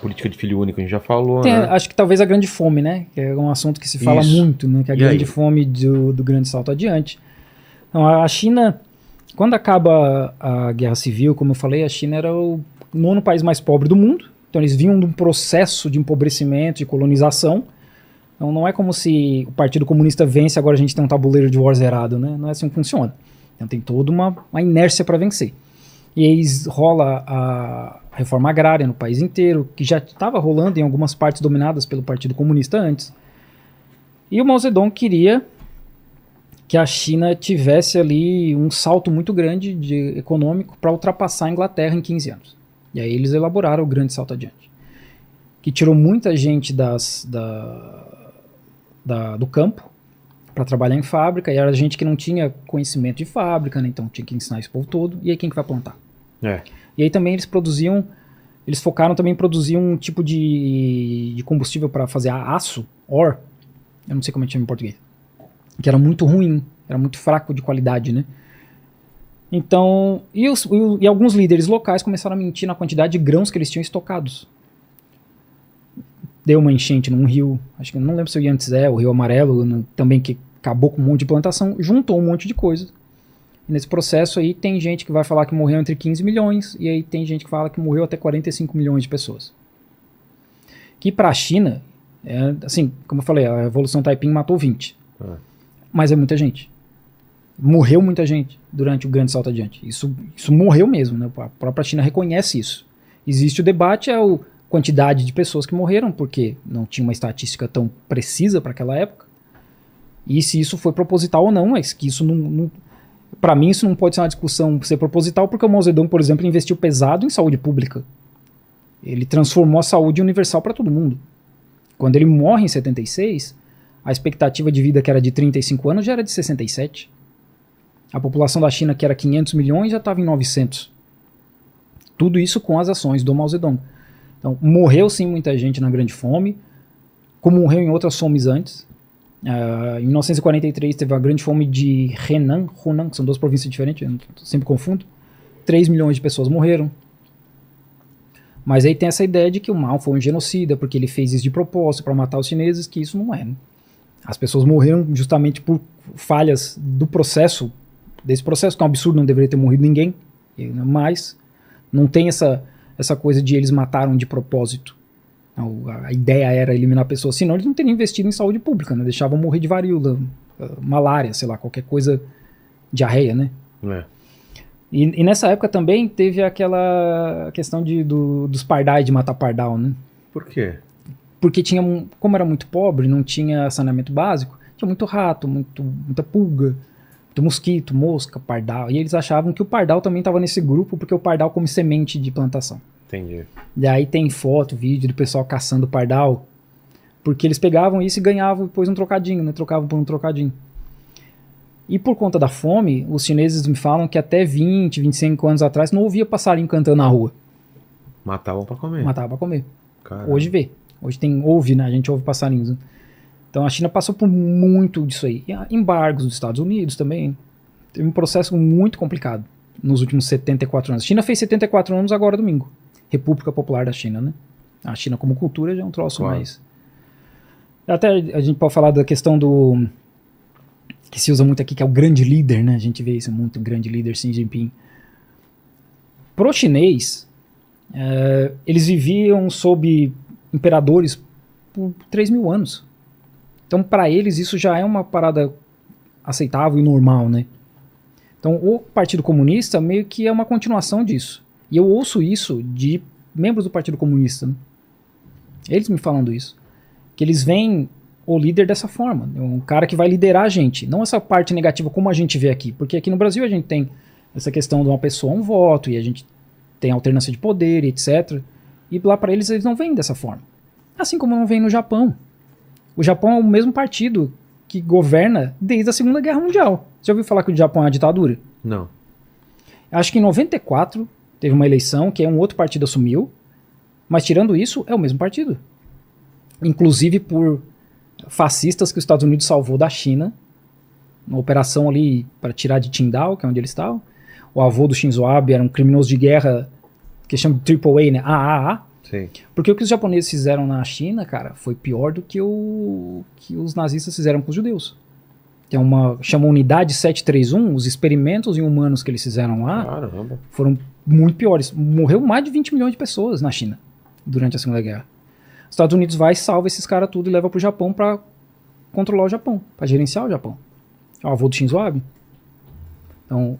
política de filho único, a gente já falou, Tem, né? acho que talvez a grande fome, né? Que é um assunto que se fala Isso. muito, né? Que é a E grande aí? fome do grande salto adiante. Então, a China, quando acaba a guerra civil, como eu falei, a China era o nono país mais pobre do mundo. Então eles vinham de um processo de empobrecimento, de colonização. Então não é como se o Partido Comunista vence e agora a gente tem um tabuleiro de war zerado, né? Não é assim que funciona. Então tem toda uma inércia para vencer. E aí rola a reforma agrária no país inteiro, que já estava rolando em algumas partes dominadas pelo Partido Comunista antes. E o Mao Zedong queria que a China tivesse ali um salto muito grande econômico para ultrapassar a Inglaterra em 15 anos. E aí eles elaboraram o grande salto adiante, que tirou muita gente do campo para trabalhar em fábrica, e era gente que não tinha conhecimento de fábrica, né, então tinha que ensinar esse povo todo, e aí quem que vai plantar? E aí também eles focaram também em produzir um tipo de combustível para fazer aço, ore, eu não sei como é que chama em português, que era muito ruim, era muito fraco de qualidade, né? Então, e alguns líderes locais começaram a mentir na quantidade de grãos que eles tinham estocados. Deu uma enchente num rio, acho que não lembro se o Yangtze, o Rio Amarelo, também que acabou com um monte de plantação, juntou um monte de coisa. E nesse processo aí tem gente que vai falar que morreu entre 15 milhões, e aí tem gente que fala que morreu até 45 milhões de pessoas. Que para a China, assim, como eu falei, a Revolução Taiping matou 20. Mas é muita gente. Morreu muita gente durante o grande salto adiante. Isso morreu mesmo, né? A própria China reconhece isso. Existe o debate, quantidade de pessoas que morreram, porque não tinha uma estatística tão precisa para aquela época. E se isso foi proposital ou não, mas que isso não para mim isso não pode ser uma discussão ser proposital, porque o Mao Zedong, por exemplo, investiu pesado em saúde pública. Ele transformou a saúde universal para todo mundo. Quando ele morre em 76, a expectativa de vida que era de 35 anos já era de 67. A população da China, que era 500 milhões, já estava em 900. Tudo isso com as ações do Mao Zedong. Então, morreu sim muita gente na Grande Fome, como morreu em outras fomes antes. Em 1943 teve a Grande Fome de Henan, que são duas províncias diferentes, eu sempre confundo. 3 milhões de pessoas morreram. Mas aí tem essa ideia de que o Mao foi um genocida, porque ele fez isso de propósito para matar os chineses, que isso não é. Né? As pessoas morreram justamente por falhas do processo, desse processo, que é um absurdo, não deveria ter morrido ninguém, mas não tem essa coisa de eles mataram de propósito. A ideia era eliminar pessoas, senão eles não teriam investido em saúde pública, né? Deixavam morrer de varíola, malária, sei lá, qualquer coisa, diarreia, né? E nessa época também teve aquela questão dos pardais, de matar pardal, né? Por quê? Porque como era muito pobre, não tinha saneamento básico, tinha muito rato, muita pulga, muito mosquito, mosca, pardal, e eles achavam que o pardal também estava nesse grupo, porque o pardal come semente de plantação. Entendi. E aí tem foto, vídeo do pessoal caçando pardal, porque eles pegavam isso e ganhavam depois um trocadinho, né? Trocavam por um trocadinho. E por conta da fome, os chineses me falam que até 20, 25 anos atrás não ouvia passarinho cantando na rua. Matavam pra comer. Matavam pra comer. Caramba. Hoje vê. Hoje ouve, né? A gente ouve passarinhos. Né? Então a China passou por muito disso aí. E embargos dos Estados Unidos também. Teve um processo muito complicado nos últimos 74 anos. A China fez 74 anos agora domingo. República Popular da China, né? A China como cultura já é um troço mais... Até a gente pode falar da questão que se usa muito aqui, que é o grande líder, né? A gente vê isso muito, o grande líder Xi Jinping. Pro chinês, eles viviam sob imperadores por 3.000 anos. Então, para eles, isso já é uma parada aceitável e normal, né? Então, o Partido Comunista meio que é uma continuação disso. E eu ouço isso de membros do Partido Comunista. Né? Eles me falando isso. Que eles veem o líder dessa forma. Um cara que vai liderar a gente. Não essa parte negativa como a gente vê aqui. Porque aqui no Brasil a gente tem essa questão de uma pessoa, um voto, e a gente tem alternância de poder, etc. E lá para eles não veem dessa forma. Assim como não vem no Japão. O Japão é o mesmo partido que governa desde a Segunda Guerra Mundial. Você já ouviu falar que o Japão é uma ditadura? Não. Acho que em 94 teve uma eleição que um outro partido assumiu, mas tirando isso, é o mesmo partido. Inclusive por fascistas que os Estados Unidos salvou da China, uma operação ali para tirar de Qingdao, que é onde eles estavam. O avô do Shinzo Abe era um criminoso de guerra que chama de AAA, né? AAA. Sei. Porque o que os japoneses fizeram na China, cara, foi pior do que que os nazistas fizeram com os judeus. Tem chama Unidade 731, os experimentos em humanos que eles fizeram lá Caramba. foram muito piores. Morreu mais de 20 milhões de pessoas na China durante a Segunda Guerra. Os Estados Unidos vai, salva esses caras tudo e leva pro Japão pra controlar o Japão, pra gerenciar o Japão. É o avô do Shinzo Abe. Então,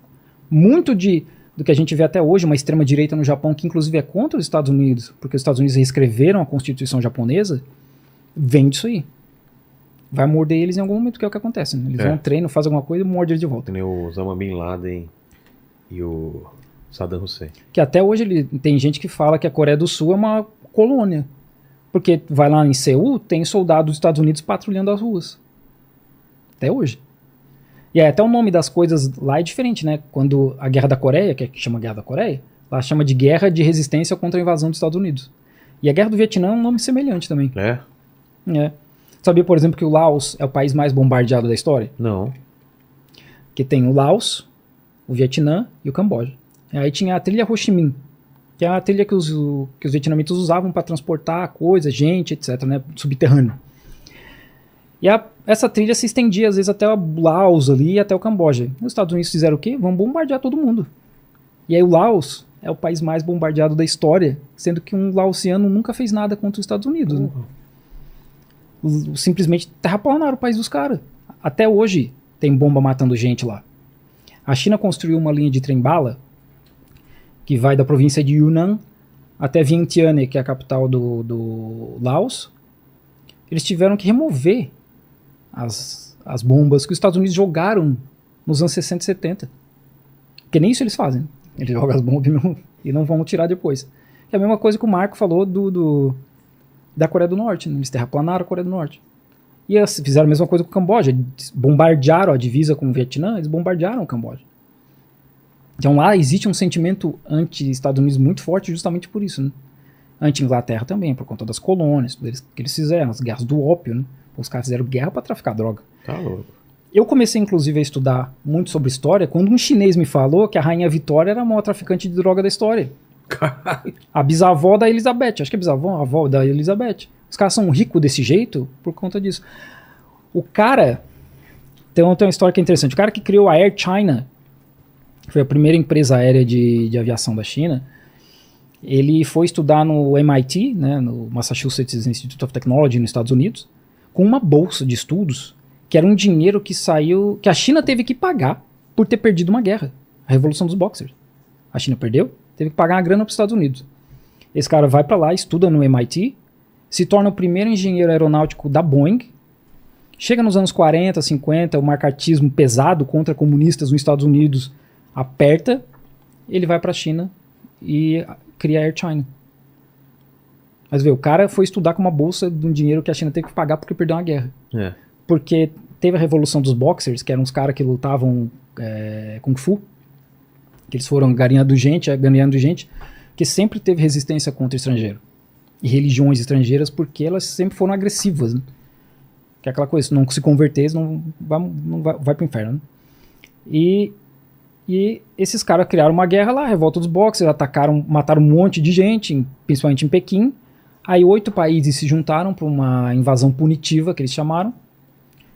muito do que a gente vê até hoje, uma extrema-direita no Japão, que inclusive é contra os Estados Unidos, porque os Estados Unidos reescreveram a Constituição japonesa, vem disso aí. Vai morder eles em algum momento, que é o que acontece. Né? Eles vão treino, fazem alguma coisa e mordem eles de volta. Que nem o Osama Bin Laden e o Saddam Hussein. Que até hoje tem gente que fala que a Coreia do Sul é uma colônia. Porque vai lá em Seul, tem soldados dos Estados Unidos patrulhando as ruas. Até hoje. E aí, até o nome das coisas lá é diferente, né? Quando a Guerra da Coreia, que chama Guerra da Coreia, lá chama de Guerra de Resistência contra a Invasão dos Estados Unidos. E a Guerra do Vietnã é um nome semelhante também. É? É. Sabia, por exemplo, que o Laos é o país mais bombardeado da história? Não. Que tem o Laos, o Vietnã e o Camboja. E aí tinha a trilha Ho Chi Minh, que é a trilha que os vietnamitas usavam para transportar coisa, gente, etc., né? Subterrâneo. E essa trilha se estendia, às vezes, até o Laos ali e até o Camboja. Os Estados Unidos fizeram o quê? Vão bombardear todo mundo. E aí o Laos é o país mais bombardeado da história, sendo que um laosiano nunca fez nada contra os Estados Unidos. Né? Simplesmente terraplanaram o país dos caras. Até hoje tem bomba matando gente lá. A China construiu uma linha de trem-bala que vai da província de Yunnan até Vientiane, que é a capital do Laos. Eles tiveram que remover as bombas que os Estados Unidos jogaram nos anos 60 e 70. Porque nem isso eles fazem. Eles jogam as bombas e não vão tirar depois. É a mesma coisa que o Marco falou da Coreia do Norte. Né? Eles terraplanaram a Coreia do Norte. E eles fizeram a mesma coisa com o Camboja. Eles bombardearam a divisa com o Vietnã, eles bombardearam o Camboja. Então lá existe um sentimento anti-Estados Unidos muito forte justamente por isso. Né? Anti-Inglaterra também, por conta das colônias, que eles fizeram, as guerras do ópio. Né? Os caras fizeram guerra para traficar droga. Tá louco. Eu comecei, inclusive, a estudar muito sobre história quando um chinês me falou que a Rainha Vitória era a maior traficante de droga da história. A bisavó da Elizabeth, acho que é bisavó, a avó da Elizabeth. Os caras são ricos desse jeito por conta disso. O cara, tem uma história que é interessante, o cara que criou a Air China, que foi a primeira empresa aérea de aviação da China, ele foi estudar no MIT, né, no Massachusetts Institute of Technology, nos Estados Unidos, com uma bolsa de estudos, que era um dinheiro que saiu, que a China teve que pagar por ter perdido uma guerra, a Revolução dos Boxers. A China perdeu, teve que pagar uma grana para os Estados Unidos. Esse cara vai para lá, estuda no MIT, se torna o primeiro engenheiro aeronáutico da Boeing, chega nos anos 40, 50, o marcatismo pesado contra comunistas nos Estados Unidos aperta, ele vai para a China e cria a Air China. Mas vê, o cara foi estudar com uma bolsa de um dinheiro que a China teve que pagar porque perdeu uma guerra. É. Porque teve a Revolução dos Boxers, que eram os caras que lutavam Kung Fu, que eles foram ganhando gente, que sempre teve resistência contra o estrangeiro. E religiões estrangeiras, porque elas sempre foram agressivas. Né? Que é aquela coisa, se não se converter, não vai pro inferno. Né? E esses caras criaram uma guerra lá, revolta dos Boxers, mataram um monte de gente, principalmente em Pequim. Aí 8 países se juntaram para uma invasão punitiva, que eles chamaram.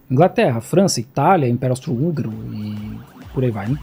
Inglaterra, França, Itália, Império Austro-Húngaro e por aí vai, né?